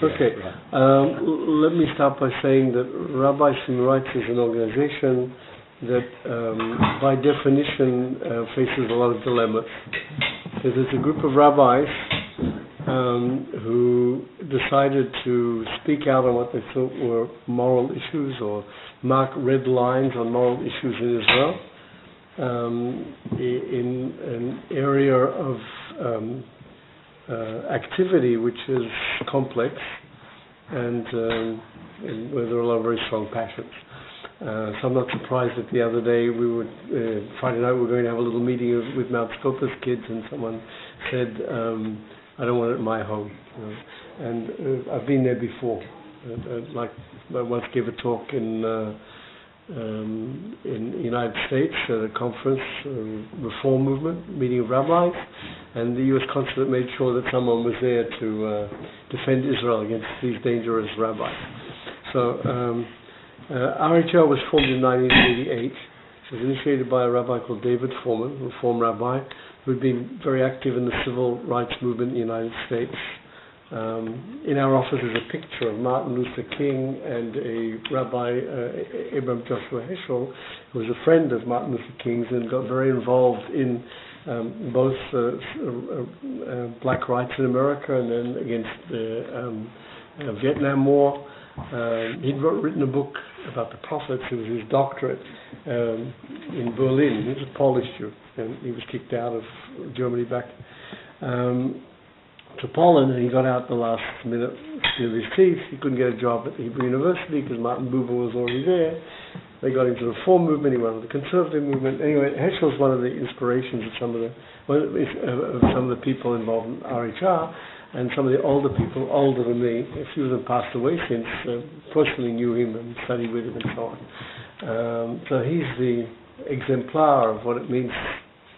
Okay. Let me start by saying that Rabbis Human Rights is an organization that, by definition, faces a lot of dilemmas. Because it's a group of rabbis who decided to speak out on what they thought were moral issues or mark red lines on moral issues in Israel in an area of activity which is complex and where there are a lot of very strong passions. So I'm not surprised that the other day Friday night we were going to have a little meeting with Mount Scopa's kids, and someone said, I don't want it in my home. And I've been there before. Like I once gave a talk in the United States at a conference, reform movement, meeting of rabbis, and the U.S. consulate made sure that someone was there to defend Israel against these dangerous rabbis. So RHL was formed in 1988. It was initiated by a rabbi called David Foreman, a Reform rabbi, who had been very active in the civil rights movement in the United States. In our office is a picture of Martin Luther King and a rabbi, Abraham Joshua Heschel, who was a friend of Martin Luther King's and got very involved in both black rights in America and then against the Vietnam War. He'd written a book about the prophets. It was his doctorate in Berlin. He was a Polish Jew, and he was kicked out of Germany back to Poland, and he got out the last minute of his teeth. He couldn't get a job at the Hebrew University because Martin Buber was already there. They got into the Reform movement. He went to the Conservative movement. Anyway, Heschel's one of the inspirations of some of the people involved in RHR, and some of the older people, older than me. A few of them passed away since. Personally knew him and studied with him and so on. So he's the exemplar of what it means,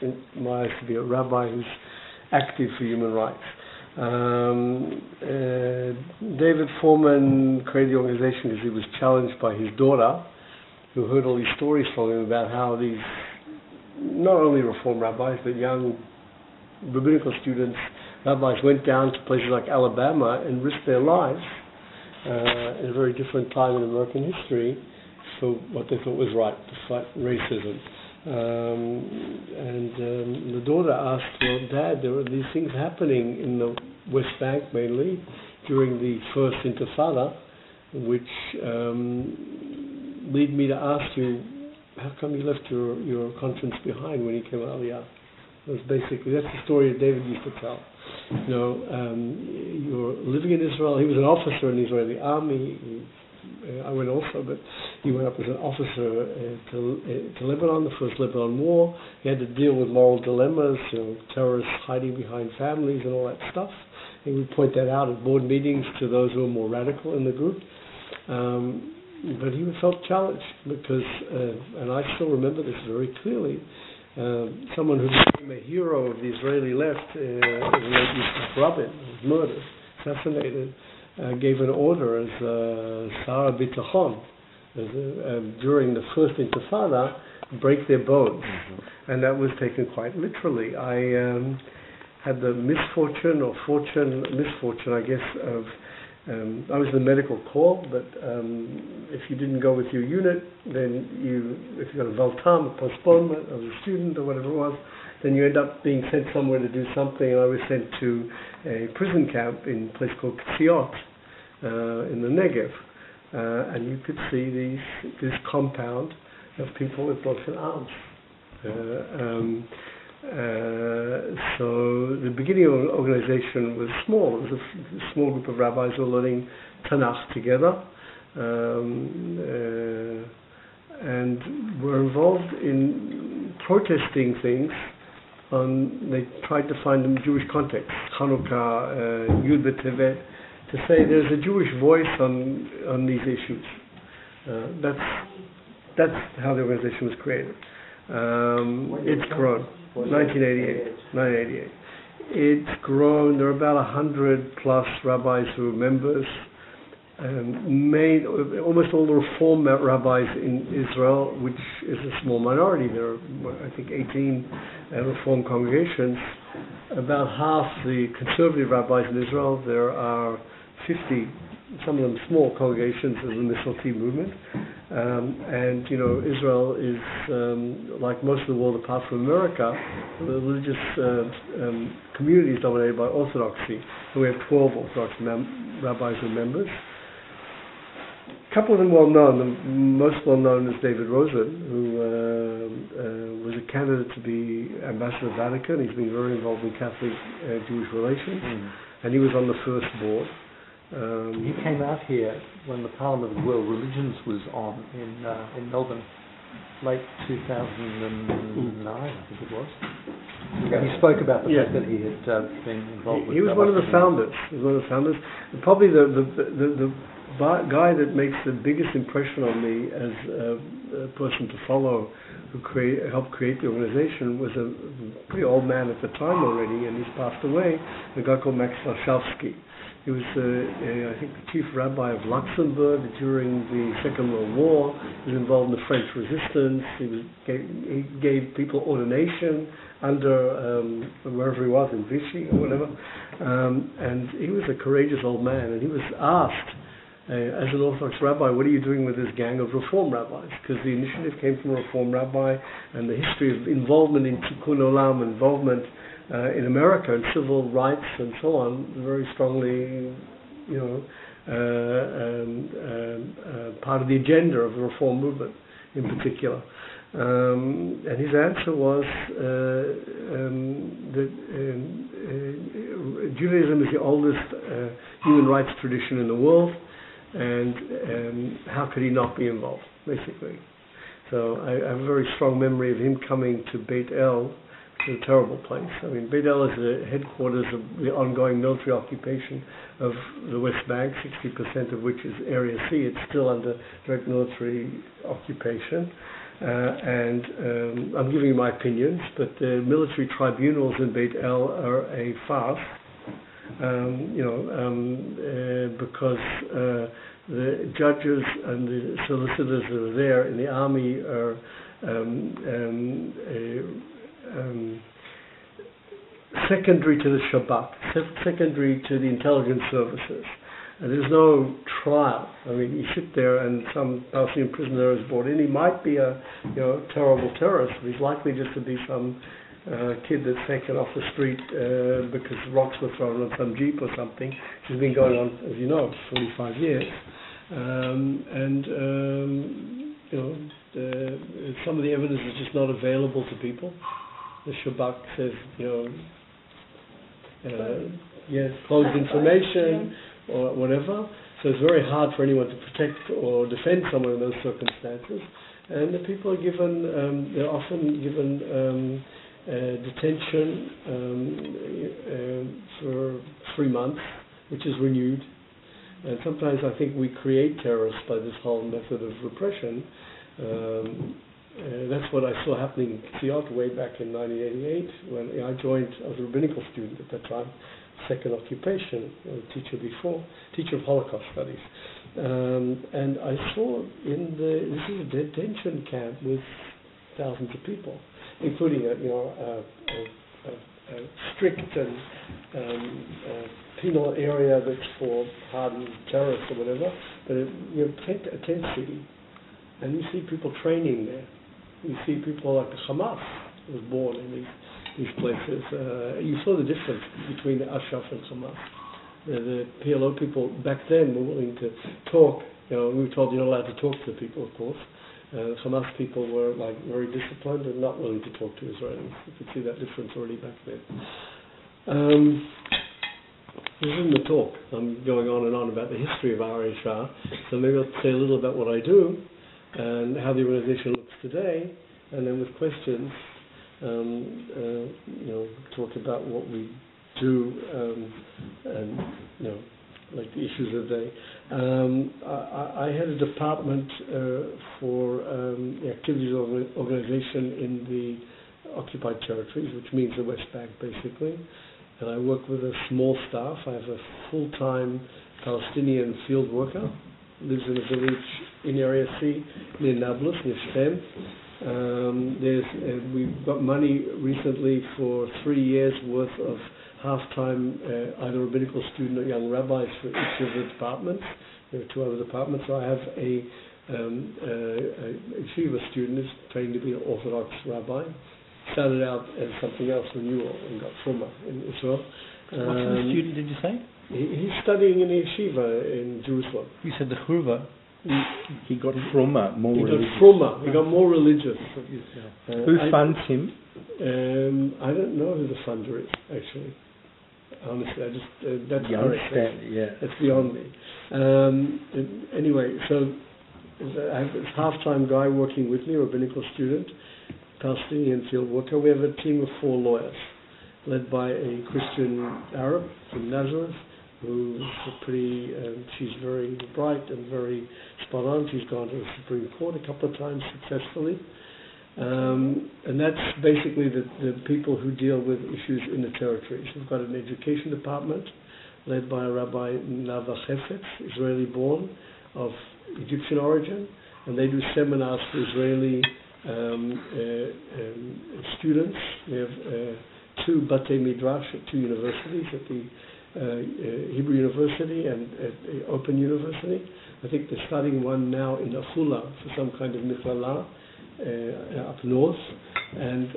in my eyes, to be a rabbi who's active for human rights. David Foreman created the organization because he was challenged by his daughter, who heard all these stories from him about how these, not only Reform rabbis, but young rabbinical students, rabbis, went down to places like Alabama and risked their lives in a very different time in American history for what they thought was right, to fight racism. And the daughter asked, well, Dad, there are these things happening in the West Bank mainly during the first Intifada, which lead me to ask you, how come you left your conscience behind when you came out of the Aliyah? That's the story that David used to tell. You're living in Israel. He was an officer in the Israeli army. I went also, but he went up as an officer to Lebanon, the first Lebanon war. He had to deal with moral dilemmas, terrorists hiding behind families and all that stuff. And we point that out at board meetings to those who are more radical in the group. But he felt challenged because, and I still remember this very clearly, someone who became a hero of the Israeli left, Rabbi, was murdered, assassinated, gave an order as Sar B'Tachon during the first Intifada, break their bones. Mm-hmm. And that was taken quite literally. I had the misfortune, I guess, of I was in the medical corps, but if you didn't go with your unit, then if you got a Valtam, a postponement of a student or whatever it was, then you end up being sent somewhere to do something. And I was sent to a prison camp in a place called Ksiot in the Negev. And you could see this compound of people with broken arms. So the beginning of the organization was small. It was a small group of rabbis who were learning Tanakh together, and were involved in protesting things. They tried to find them Jewish context, Hanukkah, Yud B'Tevet, to say there's a Jewish voice on these issues. That's how the organization was created. It's grown. 1988. It's grown. There are about 100 plus rabbis who are members. Almost all the Reform rabbis in Israel, which is a small minority. There are, I think, 18 Reform congregations. About half the conservative rabbis in Israel. There are 50, some of them small congregations of the Mishlati movement. And Israel is, like most of the world apart from America, the religious community is dominated by Orthodoxy. And we have 12 Orthodox rabbis and members. A couple of them well known. The most well known is David Rosen, who was a candidate to be ambassador of Vatican. He's been very involved in Catholic-Jewish relations, and he was on the first board. He came out here when the Parliament of World Religions was on in Melbourne, late 2009, I think it was. And he spoke about the fact that he had been involved with. He was one of the founders. He was one of the founders. And probably the guy that makes the biggest impression on me as a person to follow, who helped create the organization, was a pretty old man at the time already, and he's passed away, the Garko Max Wachtel. He was, I think, the chief rabbi of Luxembourg during the Second World War. He was involved in the French resistance. He gave people ordination under wherever he was, in Vichy or whatever. And he was a courageous old man. And he was asked, as an Orthodox rabbi, what are you doing with this gang of Reform rabbis? Because the initiative came from a Reform rabbi, and the history of involvement in Tikkun Olam, involvement in America and civil rights and so on, very strongly, part of the agenda of the Reform movement in particular. And his answer was that Judaism is the oldest human rights tradition in the world, and how could he not be involved, basically. So I have a very strong memory of him coming to Beit El. It's a terrible place. I mean, Beit El is the headquarters of the ongoing military occupation of the West Bank, 60% of which is Area C. It's still under direct military occupation. And I'm giving you my opinions, but the military tribunals in Beit El are a farce, because the judges and the solicitors that are there in the army are secondary to the Shabbat, secondary to the intelligence services. And there's no trial. I mean, you sit there and some Palestinian prisoner is brought in. He might be a terrible terrorist, but he's likely just to be some kid that's taken off the street because rocks were thrown on some jeep or something. Which has been going on, as you know, 45 years. Some of the evidence is just not available to people. The Shabbat says, closed information or whatever. So it's very hard for anyone to protect or defend someone in those circumstances. And the people are given, they're often given detention for 3 months, which is renewed. And sometimes I think we create terrorists by this whole method of repression. That's what I saw happening in Kitziyot way back in 1988 when I joined as a rabbinical student at that time, second occupation, teacher of Holocaust studies. And I saw this is a detention camp with thousands of people, including a strict and penal area that's for hardened terrorists or whatever, but a tent city. And you see people training there. You see people like the Hamas was born in these places. You saw the difference between the Ashraf and Hamas. The PLO people back then were willing to talk. We were told you're not allowed to talk to the people, of course. Hamas people were very disciplined and not willing to talk to Israelis. You could see that difference already back then. This isn't the talk. I'm going on and on about the history of RHR. So maybe I'll say a little about what I do and how the organization looks today, and then with questions, talk about what we do, and like the issues of the day. I had a department for the activities of the organization in the occupied territories, which means the West Bank basically, and I work with a small staff. I have a full-time Palestinian field worker, lives in a village in Area C near Nablus, near Shem. We've got money recently for 3 years worth of half-time either rabbinical student or young rabbis for each of the departments. There are 2 other departments. So I have a yeshiva student who's trained to be an Orthodox rabbi. Started out as something else renewal and got Fruma in Israel. What sort of student did you say? He's studying in a yeshiva in Jerusalem. You said the Churva. He got Fruma, more religious. He got Fruma. He got more religious. Who funds him? I don't know who the funder is, actually. Honestly, I just that's that's beyond me. Anyway, so I have this half-time guy working with me, a rabbinical student, Palestinian field worker. We have a team of 4 lawyers, led by a Christian Arab from Nazareth, who's she's very bright and very spot on. She's gone to the Supreme Court a couple of times successfully. And that's basically the people who deal with issues in the territories. We've got an education department led by Rabbi Nava Chefetz, Israeli-born, of Egyptian origin, and they do seminars for Israeli students. We have 2 Batei Midrash at 2 universities, at the Hebrew University and at the Open University. I think they're starting one now in Achula for some kind of Mikhlala up north. And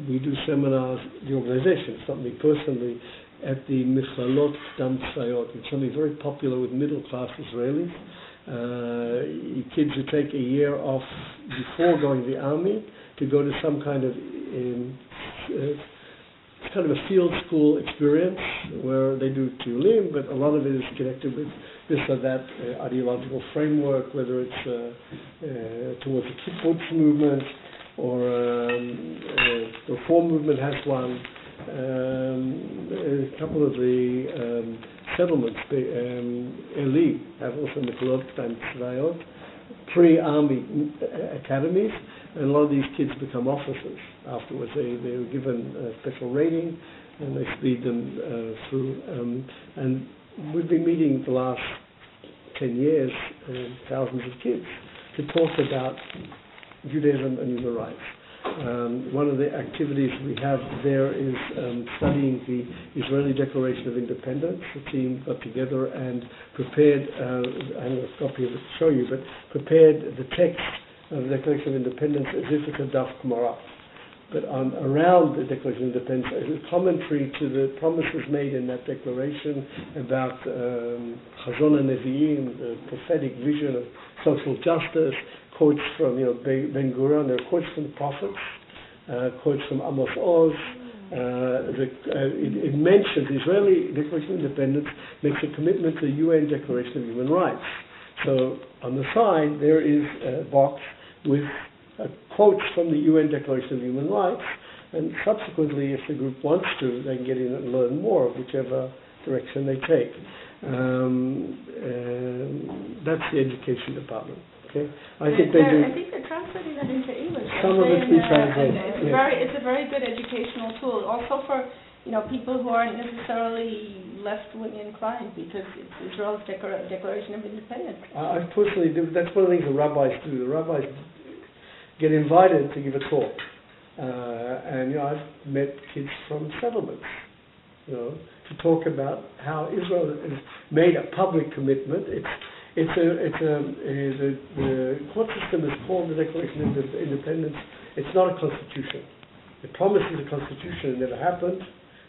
we do seminars, the organization, it's not me personally, at the Michlalot Dam Tzayot. It's something very popular with middle-class Israelis. Kids who take a year off before going to the army to go to some kind of a field school experience where they do tulim, but a lot of it is connected with this or that ideological framework, whether it's towards the kibbutz movement or the reform movement has one. A couple of the settlements, Eli have also Mikolot and Tzvayot, pre-army academies, and a lot of these kids become officers afterwards. They were given a special rating, and they speed them through. And we've been meeting the last 10 years, thousands of kids, to talk about Judaism and human rights. One of the activities we have there is studying the Israeli Declaration of Independence. The team got together and prepared, I have a copy of it to show you, but prepared the text of the Declaration of Independence as if it's a Daf Gemara. But around the Declaration of Independence is a commentary to the promises made in that declaration about Chazon HaNevi'im, the prophetic vision of social justice, quotes from Ben Gurion, there are quotes from the prophets, quotes from Amos Oz. It mentions the Israeli Declaration of Independence makes a commitment to the UN Declaration of Human Rights. So on the side there is a box with quotes from the UN Declaration of Human Rights, and subsequently, if the group wants to, they can get in and learn more of whichever direction they take. That's the education department. Okay, I think they're translating that into English. Some of it's been translated. It's a very good educational tool, also for people who aren't necessarily left-wing inclined, because it's Israel's Declaration of Independence. I personally do. That's one of the things the rabbis do. The rabbis get invited to give a talk, and I've met kids from settlements, to talk about how Israel has made a public commitment. The court system is called the Declaration of Independence. It's not a constitution. It promises a constitution. It never happened.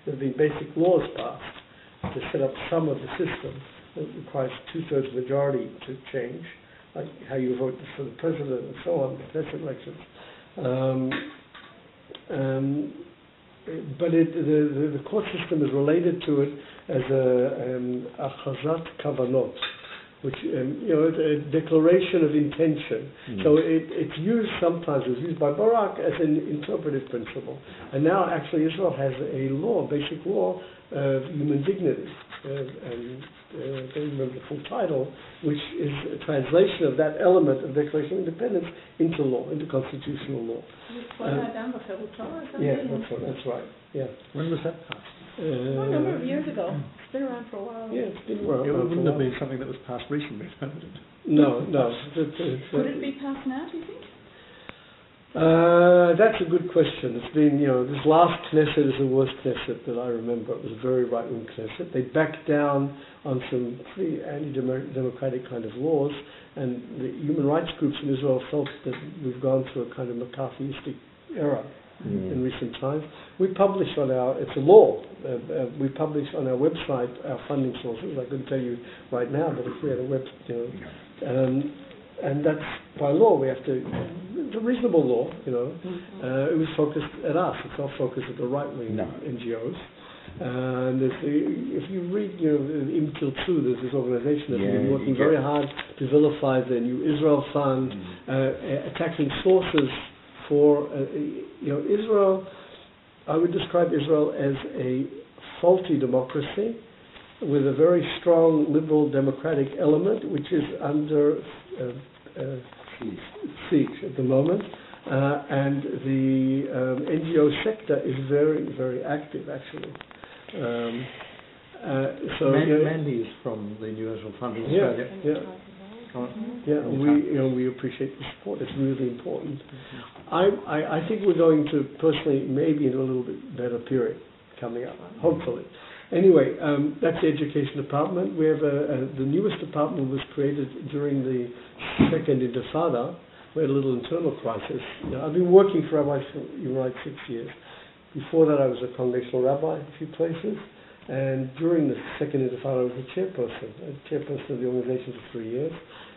There have been basic laws passed to set up some of the system. It requires 2/3 majority to change, like how you vote for the president and so on, the president elections. But the court system is related to it as a chazat kavanot, which a declaration of intention. So it's used sometimes, it's used by Barak as an interpretive principle. And now actually Israel has a law, basic law of human dignity. I don't remember the full title, which is a translation of that element of Declaration of Independence into law, into constitutional law. Yeah, that's right. Yeah. When was that passed? A number of years ago. It's been around for a while. Yeah, it's been around. It wouldn't have been something that was passed recently, would it? No. Could it be passed now, do you think? That's a good question. It's been, this last Knesset is the worst Knesset that I remember. It was a very right-wing Knesset. They backed down on some pretty anti-democratic kind of laws, and the human rights groups in Israel felt that we've gone through a kind of McCarthyistic era in recent times. We publish on it's a law. We publish on our website our funding sources. I couldn't tell you right now, but if we had a and that's by law. We have to. It's a reasonable law, It was focused at us. It's not focused at the right-wing NGOs. And if you read, Im Tirtzu, there's this organization that's been working very hard to vilify the New Israel Fund, attacking sources for, Israel. I would describe Israel as a faulty democracy with a very strong liberal democratic element, which is under siege at the moment, and the NGO sector is very, very active, actually. Mandy is from the New Israel Fund in Australia. We appreciate the support. It's really important. I think we're going to personally maybe in a little bit better period coming up, hopefully. Anyway, that's the education department. We have the newest department was created during the second Intifada. We had a little internal crisis. I've been working for Rabbi for 6 years. Before that, I was a congregational rabbi in a few places. And during the second Intifada, I was the chairperson of the organization for 3 years.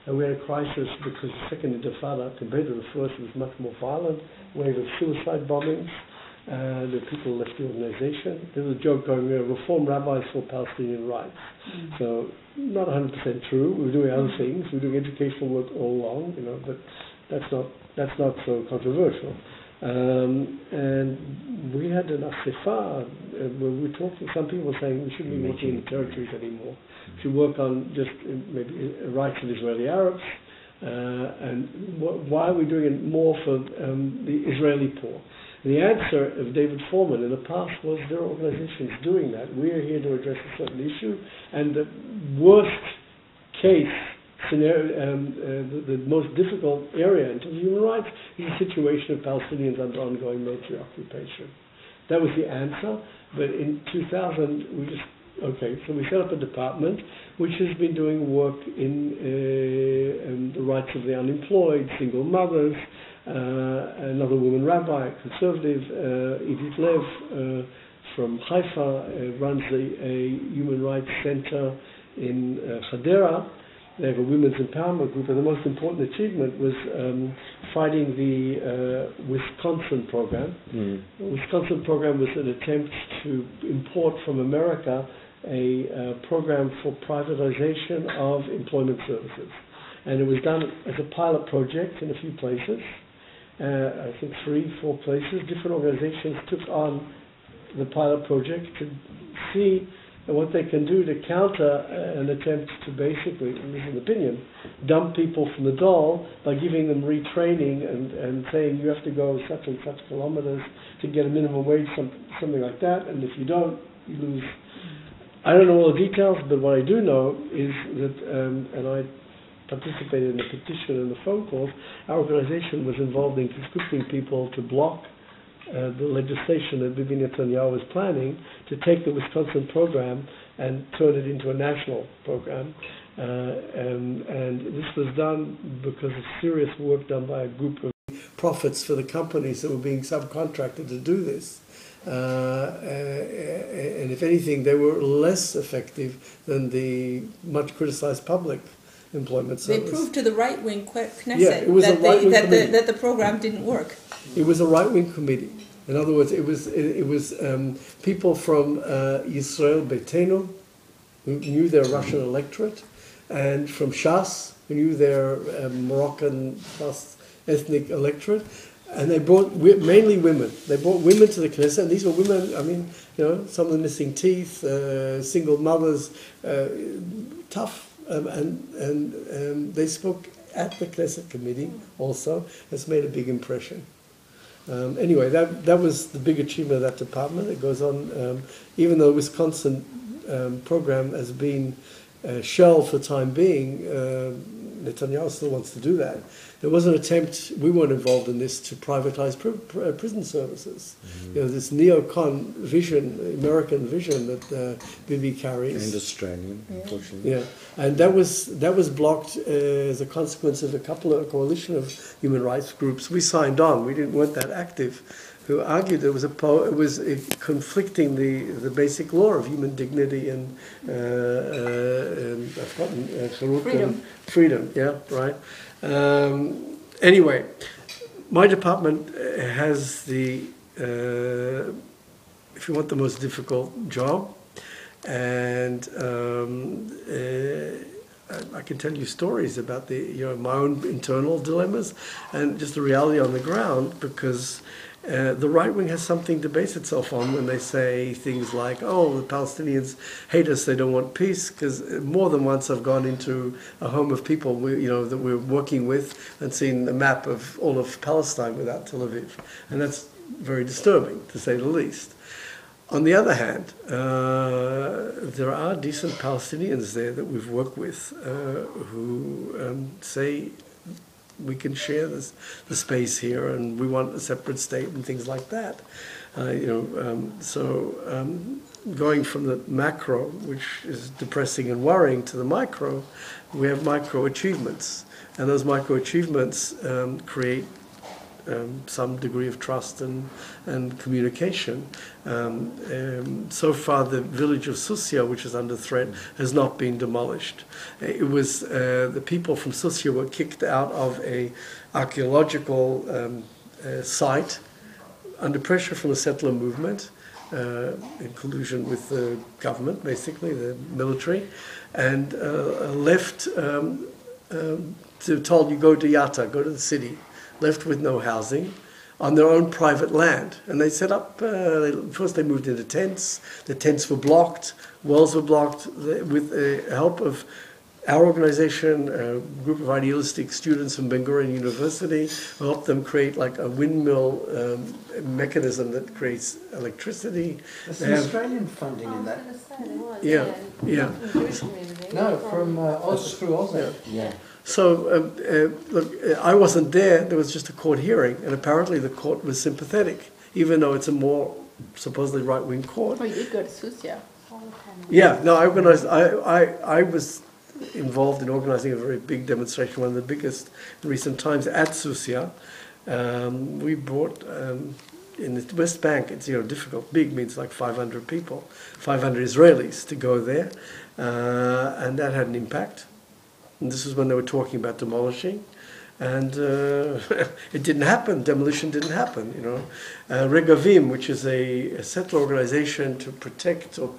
And we had a crisis because the second Intifada, compared to the first, was much more violent. Wave of suicide bombings. The people left the organization. There was a joke going around, reform rabbis for Palestinian rights. So, not 100% true. We're doing other things. We're doing educational work all along, but that's not so controversial. And we had an asifa where we were talking, some people were saying we shouldn't be working in territories anymore. We should work on just maybe rights of Israeli Arabs. And why are we doing it more for the Israeli poor? The answer of David Foreman in the past was there are organizations doing that. We are here to address a certain issue, and the worst case scenario, the most difficult area in terms of human rights is the situation of Palestinians under ongoing military occupation. That was the answer, but in 2000 so we set up a department which has been doing work in the rights of the unemployed, single mothers. Another woman rabbi, conservative, Edith Lev from Haifa, runs a human rights center in Hadera. They have a women's empowerment group, and the most important achievement was fighting the Wisconsin program. The Wisconsin program was an attempt to import from America a program for privatization of employment services. And it was done as a pilot project in a few places. I think 3-4 places. Different organizations took on the pilot project to see what they can do to counter an attempt to basically, in this opinion, dump people from the Dole by giving them retraining and saying you have to go such and such kilometers to get a minimum wage, something like that, and if you don't, you lose. I don't know all the details, but what I do know is that, and I participated in the petition and the phone calls, our organization was involved in conscripting people to block the legislation that Bibi Netanyahu was planning to take the Wisconsin program and turn it into a national program. And this was done because of serious work done by a group of prophets for the companies that were being subcontracted to do this. And if anything, they were less effective than the much criticized public employment service. They proved to the right-wing Knesset that the program didn't work. It was a right-wing committee. In other words, it was people from Yisrael Beitenu, who knew their Russian electorate, and from Shas, who knew their Moroccan plus ethnic electorate, and they brought mainly women. They brought women to the Knesset, and these were women, some of them missing teeth, single mothers, tough, and they spoke at the Knesset committee also. It's made a big impression. Anyway, that was the big achievement of that department. It goes on, even though the Wisconsin program has been shelved for the time being, Netanyahu still wants to do that. there was an attempt, we weren't involved in this, to privatize prison services. You know, this neocon vision, American vision that Bibi carries. And Australian, unfortunately. Yeah, and that was blocked as a consequence of a coalition of human rights groups. We signed on. We weren't that active. Who argued it was conflicting the basic law of human dignity and I've forgotten freedom. Yeah, right. Anyway, my department has the if you want the most difficult job, and I can tell you stories about my own internal dilemmas and just the reality on the ground, because the right wing has something to base itself on when they say things like, oh, the Palestinians hate us, they don't want peace, because more than once I've gone into a home of people that we're working with and seen a map of all of Palestine without Tel Aviv. And that's very disturbing, to say the least. On the other hand, there are decent Palestinians there that we've worked with who say we can share the space here, and we want a separate state and things like that. Going from the macro, which is depressing and worrying, to the micro, we have micro achievements, and those micro achievements create some degree of trust and communication. So far, the village of Susia, which is under threat, has not been demolished. It was the people from Susia were kicked out of a archaeological site under pressure from the settler movement, in collusion with the government, basically the military, and left. Told you go to Yatta, go to the city. Left with no housing, on their own private land. And they set up, first they moved into tents. The tents were blocked, wells were blocked. With the help of our organization, a group of idealistic students from Ben Gurion University, helped them create like a windmill mechanism that creates electricity. There's some Australian funding in that. Yeah. No, from through Oslo. Yeah. So, look, I wasn't there. There was just a court hearing, and apparently the court was sympathetic, even though it's a more supposedly right-wing court. Oh, you did go to Susia. Yeah, no, I organized. I was involved in organizing a very big demonstration, one of the biggest in recent times, at Susia. We brought in the West Bank. It's difficult. Big means like 500 people, 500 Israelis to go there, and that had an impact. And this is when they were talking about demolishing, and it didn't happen. Demolition didn't happen. Regavim, which is a settler organization to protect or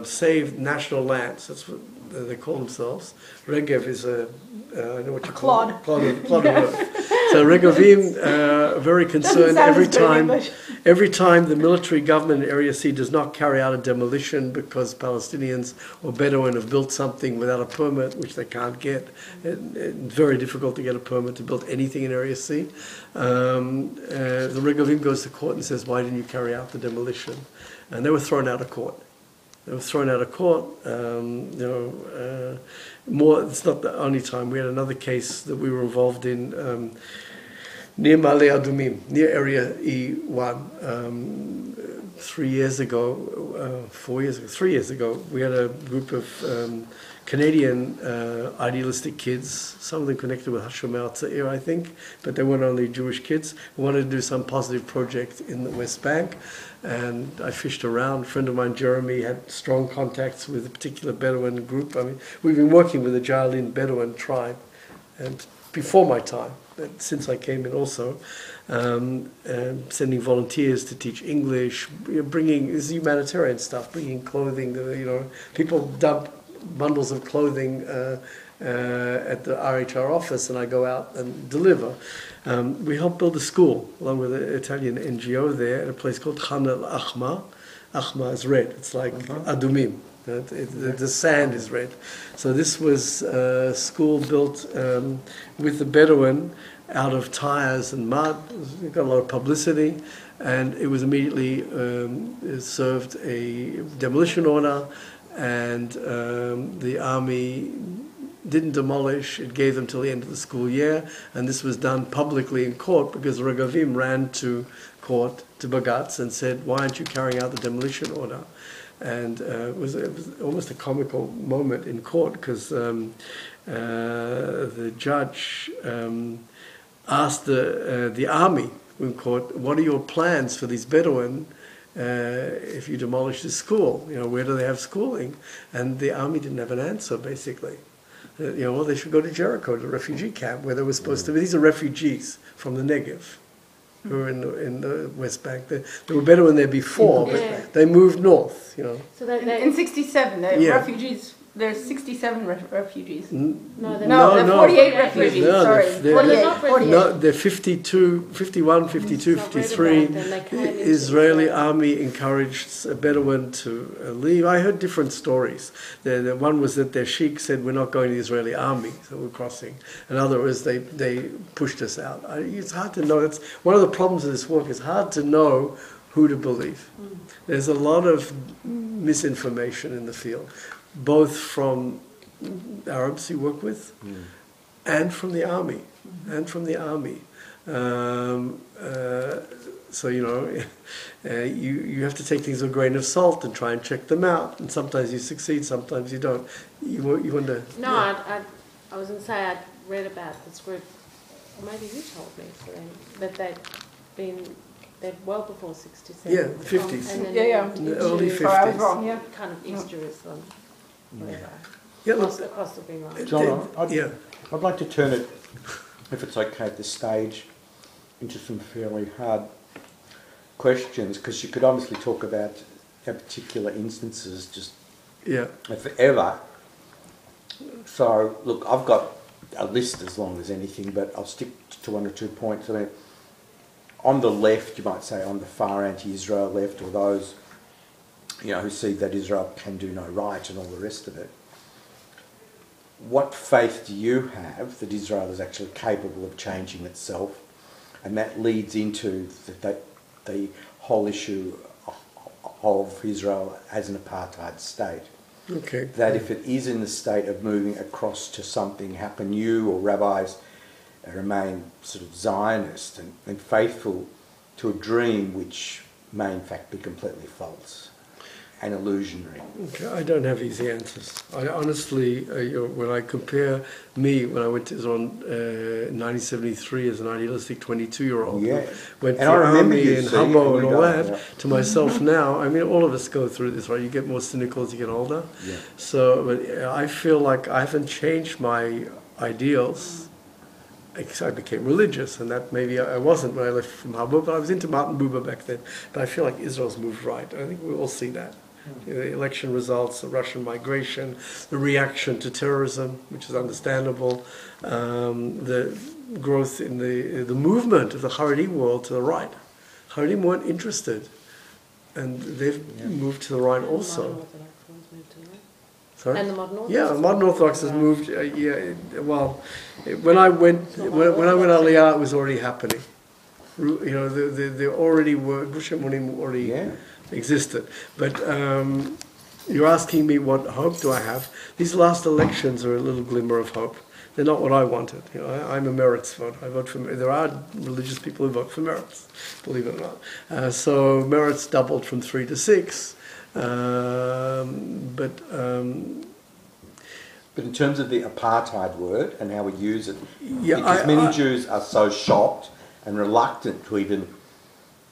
save national lands. That's what they call themselves. Regev is I know what you call it. Clod of earth. So Regavim, very concerned every time the military government in Area C does not carry out a demolition because Palestinians or Bedouin have built something without a permit, which they can't get. It's very difficult to get a permit to build anything in Area C. The Regavim goes to court and says, why didn't you carry out the demolition? And they were thrown out of court. It's not the only time. We had another case that we were involved in near Male Adumim, near Area E1. 3 years ago, 4 years ago, 3 years ago, we had a group of Canadian idealistic kids, some of them connected with Hashomer Tzair, I think, but they weren't only Jewish kids, who wanted to do some positive project in the West Bank. And I fished around. A friend of mine, Jeremy, had strong contacts with a particular Bedouin group. I mean, we've been working with the Jalalin Bedouin tribe, and before my time, but since I came in also, sending volunteers to teach English, bringing this humanitarian stuff, bringing clothing. People dump bundles of clothing at the RHR office, and I go out and deliver. We helped build a school along with an Italian NGO there at a place called Khan al-Ahmar. Ahmar is red. It's like Adumim. The sand is red. So this was a school built with the Bedouin out of tires and mud. It got a lot of publicity, and it was immediately served a demolition order, and the army didn't demolish. It gave them till the end of the school year, and this was done publicly in court because the Regavim ran to court, to Bagatz, and said, why aren't you carrying out the demolition order? And it was almost a comical moment in court because the judge asked the army in court, what are your plans for these Bedouin if you demolish the school? Where do they have schooling? And the army didn't have an answer, basically. Well, they should go to Jericho, the refugee camp, where they were supposed to be. These are refugees from the Negev who were in the West Bank. They were Bedouin there before, but they moved north, So in 67, refugees... There's 67 refugees. No, there are 48 refugees. Sorry, 48. No, they're 51, 52, 53. The Israeli army encouraged Bedouin to leave. I heard different stories. The one was that their sheikh said, we're not going to the Israeli army, so we're crossing. Another was they pushed us out. It's hard to know. That's one of the problems of this work. It's hard to know who to believe. There's a lot of misinformation in the field, both from Arabs you work with and from the army. So, you have to take things with a grain of salt and try and check them out. And sometimes you succeed, sometimes you don't. You want to... No, I was going to say I'd read about this group, or maybe you told me, that they'd well before 67. Yeah, 50s. And then the early 50s. Yeah. Kind of East Jerusalem. Across the Green Line. John, I'd like to turn it, if it's okay at this stage, into some fairly hard questions, because you could obviously talk about particular instances just forever. So, look, I've got a list as long as anything, but I'll stick to one or 2 points. I mean, on the left, you might say on the far anti-Israel left, or those who see that Israel can do no right and all the rest of it. What faith do you have that Israel is actually capable of changing itself? And that leads into the whole issue of Israel as an apartheid state. Okay. That if it is in the state of moving across to something, how can you or rabbis remain sort of Zionist and faithful to a dream which may in fact be completely false and illusionary? Okay, I don't have easy answers. I honestly, when I compare me, when I went to Israel in 1973 as an idealistic 22-year-old, went to the army in Habo and all that, to myself now, I mean, all of us go through this, right? You get more cynical as you get older. Yeah. So but I feel like I haven't changed my ideals. I became religious, and that maybe I wasn't when I left from Habo, but I was into Martin Buber back then. But I feel like Israel's moved right. I think we all see that. The election results, the Russian migration, the reaction to terrorism, which is understandable, the growth in the movement of the Haredi world to the right. Haredim weren't interested, and they've moved to the right also. Sorry? And the modern Orthodox? Yeah, the modern Orthodox has moved. When I went Aliyah, it was already happening. They already were. Gush Emunim already existed. But you're asking me what hope do I have? These last elections are a little glimmer of hope. They're not what I wanted. I'm a Meretz vote. I vote for. There are religious people who vote for Meretz, believe it or not. So Meretz doubled from 3 to 6. But in terms of the apartheid word and how we use it, because many Jews are so shocked and reluctant to even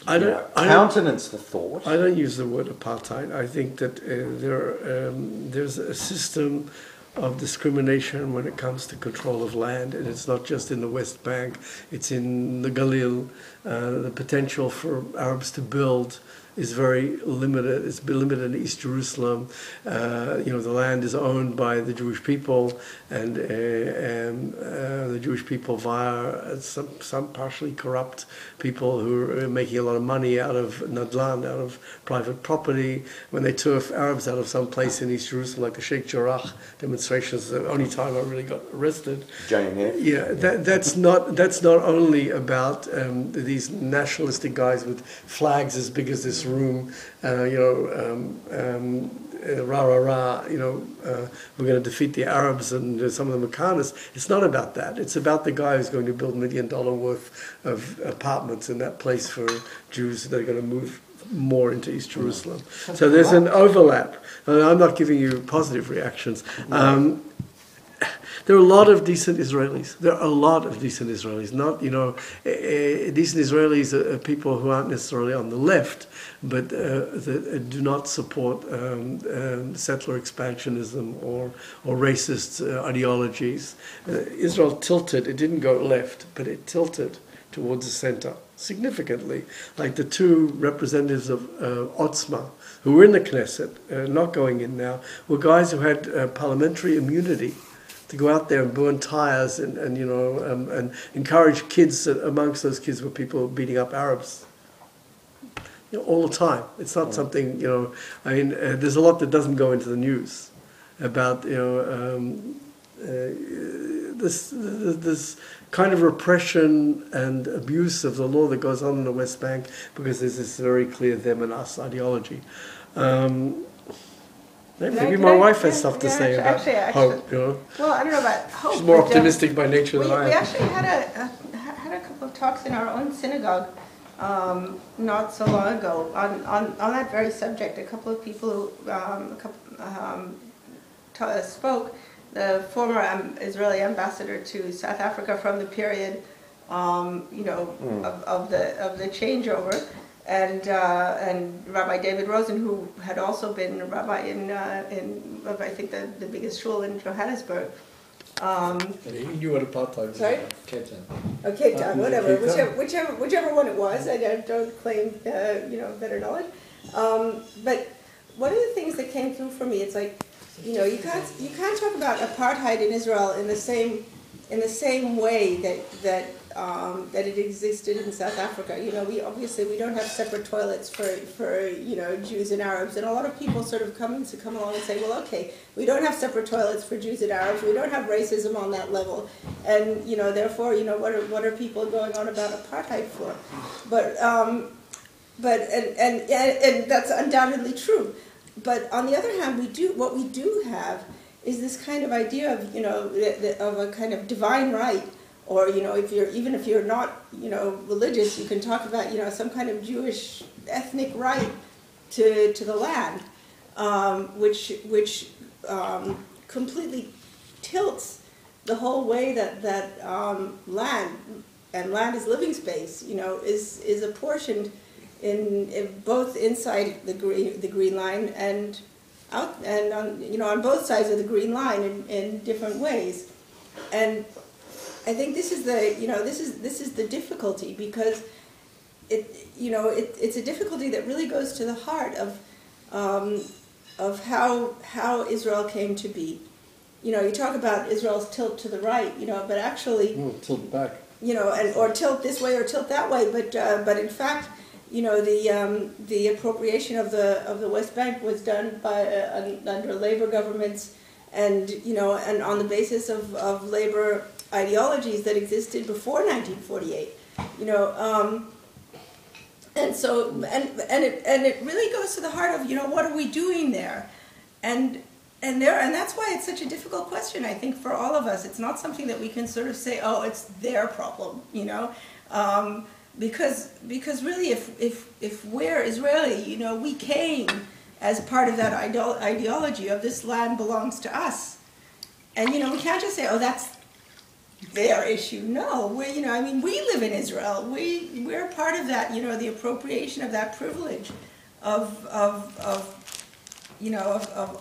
countenance the thought. I don't use the word apartheid. I think that there's a system of discrimination when it comes to control of land, and it's not just in the West Bank, it's in the Galil. The potential for Arabs to build is very limited. It's been limited in East Jerusalem. The land is owned by the Jewish people, and the Jewish people via some partially corrupt people who are making a lot of money out of nadlan, out of private property. When they turf Arabs out of some place in East Jerusalem, like the Sheikh Jarrah demonstrations, the only time I really got arrested. JNF. Yeah, that's not only about these nationalistic guys with flags as big as this this room, rah, rah, rah, we're going to defeat the Arabs and some of them are carnists. It's not about that. It's about the guy who's going to build $1 million worth of apartments in that place for Jews that are going to move more into East Jerusalem. So there's an overlap. And I'm not giving you positive reactions. There are a lot of decent Israelis. There are a lot of decent Israelis. Not, decent Israelis are people who aren't necessarily on the left, but that do not support settler expansionism or racist ideologies. Israel tilted. It didn't go left, but it tilted towards the center significantly. Like the two representatives of Otzma, who were in the Knesset, not going in now, were guys who had parliamentary immunity to go out there and burn tires and encourage kids. Amongst those kids were people beating up Arabs, all the time. It's not something, there's a lot that doesn't go into the news about, this kind of repression and abuse of the law that goes on in the West Bank, because there's this very clear them and us ideology. Maybe my wife has stuff to say about hope. Well, I don't know about hope. She's more optimistic by nature than I am. We actually had a couple of talks in our own synagogue not so long ago on that very subject. A couple of people who spoke. The former Israeli ambassador to South Africa from the period, of the changeover. And Rabbi David Rosen, who had also been a rabbi in I think the biggest shul in Johannesburg. He knew what apartheid was. Sorry? Cape Town. Oh, Cape Town, whatever, whichever one it was. I don't claim better knowledge. But one of the things that came through for me, it's like, you can't talk about apartheid in Israel in the same way that it existed in South Africa. We don't have separate toilets for Jews and Arabs, and a lot of people sort of come along and say, well, okay, we don't have separate toilets for Jews and Arabs, we don't have racism on that level, and therefore what are people going on about apartheid for? But that's undoubtedly true. But on the other hand, what we do have is this kind of idea of of a kind of divine right. Or if you're not religious, you can talk about some kind of Jewish ethnic right to the land, which completely tilts the whole way that land is living space is apportioned in both inside the green line and out and on both sides of the green line in different ways. And I think this is the difficulty, because it's a difficulty that really goes to the heart of how Israel came to be. You talk about Israel's tilt to the right, but actually tilt back. Or tilt this way or tilt that way, but in fact, the appropriation of the West Bank was done by under labor governments, and and on the basis of labor ideologies that existed before 1948, and so it really goes to the heart of what are we doing there, and that's why it's such a difficult question, I think, for all of us. It's not something that we can sort of say, oh, it's their problem, because really if we're Israeli, we came as part of that ideology of this land belongs to us, and we can't just say, oh, that's their issue. No, we live in Israel. We're part of that. The appropriation of that privilege of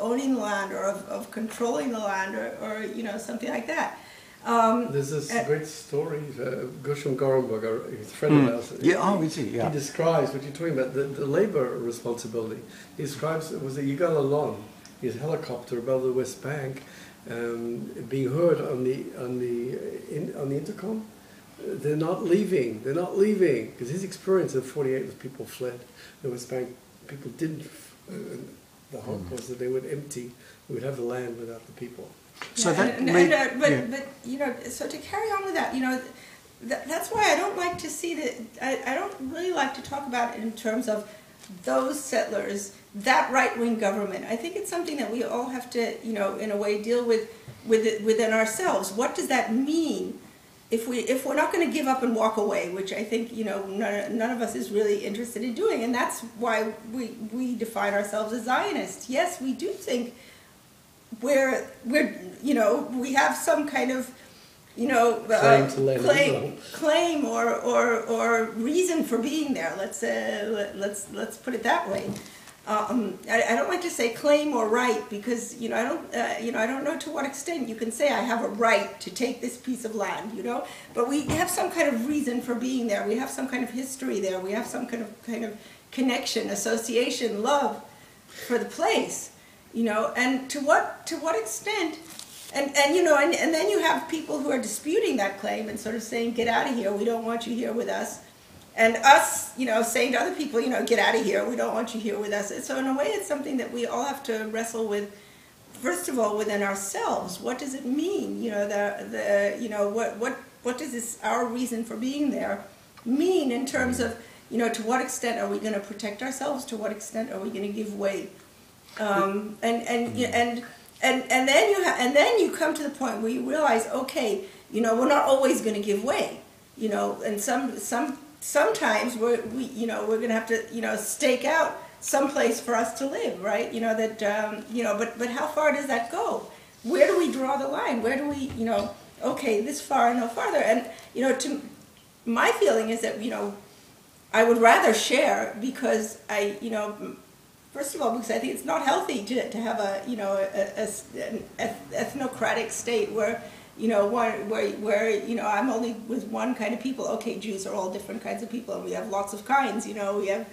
owning the land or of controlling the land or something like that. There's this great story. Gershom Gorenberg, he's a friend of ours. Is he? Yeah. He describes what you're talking about, the labor responsibility. He describes it was a Yigal Allon, his helicopter above the West Bank. Being heard on the intercom, they're not leaving, because his experience of 48 was people fled the West Bank. People didn't. The hope was that they would empty. We would have the land without the people. So so to carry on with that, that's why I don't like to see that. I don't really like to talk about it in terms of those settlers, that right-wing government. I think it's something that we all have to, you know, in a way deal with within ourselves. What does that mean? If we're not going to give up and walk away, which I think, you know, none of us is really interested in doing, and that's why we define ourselves as Zionists. Yes, we do think we're you know, we have some kind of, you know, claim or reason for being there. Let's put it that way. I don't like to say claim or right, because I don't know to what extent you can say I have a right to take this piece of land, you know. But we have some kind of reason for being there. We have some kind of history there. We have some kind of connection, association, love for the place, you know. And to what extent? And then you have people who are disputing that claim and sort of saying, get out of here, we don't want you here with us. And us, you know, saying to other people, you know, get out of here, we don't want you here with us. So in a way, it's something that we all have to wrestle with, first of all, within ourselves. What does it mean? You know, what does this, our reason for being there, mean in terms of, you know, to what extent are we going to protect ourselves? To what extent are we going to give way? And then you come to the point where you realize, okay, you know, we're not always going to give way, you know, and sometimes we're going to have to, you know, stake out some place for us to live, right? You know, that, but how far does that go? Where do we draw the line? Where do we, you know, okay, this far and no farther? And, you know, my feeling is that, you know, I would rather share, because first of all, because I think it's not healthy to have an ethnocratic state where, you know, where you know, I'm only with one kind of people. Okay, Jews are all different kinds of people, and we have lots of kinds, you know, we have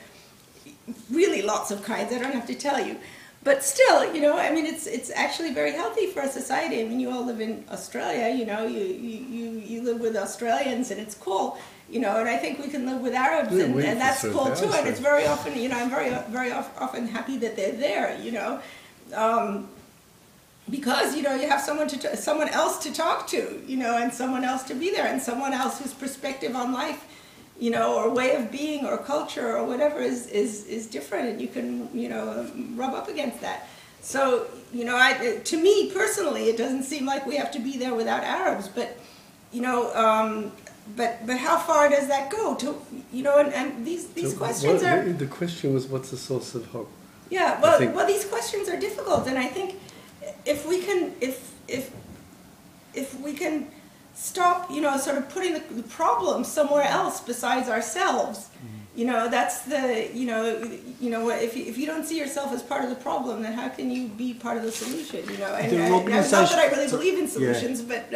really lots of kinds, I don't have to tell you. But still, you know, I mean, it's actually very healthy for a society. I mean, you all live in Australia, you know, you live with Australians, and it's cool, you know, and I think we can live with Arabs, and that's cool too, and it's very often, you know, I'm very often happy that they're there, you know. Because, you know, you have someone else to talk to, you know, and someone else to be there, and someone else whose perspective on life, you know, or way of being or culture or whatever is different, and you can, you know, rub up against that. So, you know, to me personally, it doesn't seem like we have to be there without Arabs, but, you know, but how far does that go? To, you know, and these questions are. The question was, what's the source of hope? Yeah, well, these questions are difficult, and I think if we can stop, you know, sort of putting the problem somewhere else besides ourselves, you know, that's the, you know, if you don't see yourself as part of the problem, then how can you be part of the solution, you know? And not that I really believe in solutions, but,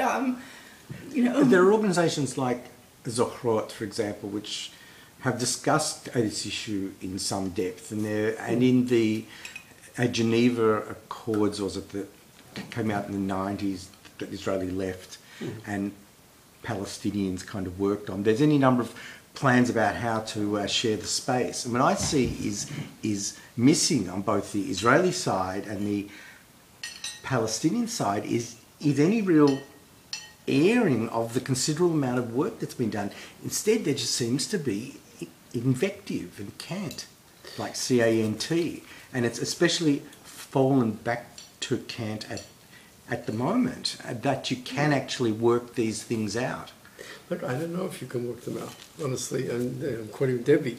you know. There are organisations like Zochrot, for example, which have discussed this issue in some depth, and in the Geneva Accords, or was it that came out in the 90s, that Israeli left and Palestinians kind of worked on. There's any number of plans about how to share the space. And what I see is missing on both the Israeli side and the Palestinian side is any real airing of the considerable amount of work that's been done. Instead, there just seems to be invective and cant, like C-A-N-T. And it's especially fallen back to cant at the moment, that you can actually work these things out. Look, I don't know if you can work them out, honestly. And I'm quoting Debbie.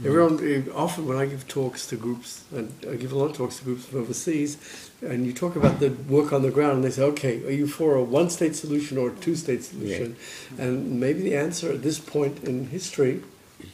Everyone, often when I give talks to groups, and I give a lot of talks to groups from overseas, and you talk about the work on the ground, and they say, okay, are you for a one-state solution or a two-state solution? Yeah. And maybe the answer at this point in history,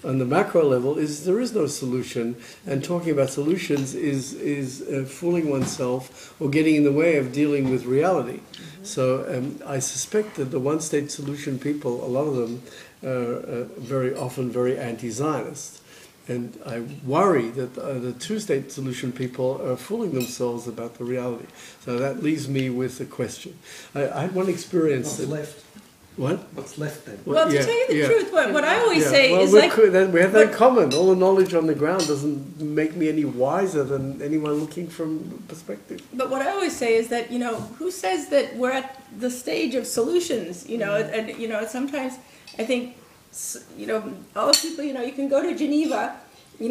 on the macro level, is there is no solution, and talking about solutions is fooling oneself or getting in the way of dealing with reality. So I suspect that the one-state solution people, a lot of them are very often very anti-Zionist. And I worry that the two-state solution people are fooling themselves about the reality. So that leaves me with a question. I had one experience. What's left? What? What's left then? Well, to tell you the truth, what I always say is like... we have that in common. All the knowledge on the ground doesn't make me any wiser than anyone looking from perspective. But what I always say is that, you know, who says that we're at the stage of solutions, you know, and, you know, sometimes I think, you know, all the people, you know, you can go to Geneva,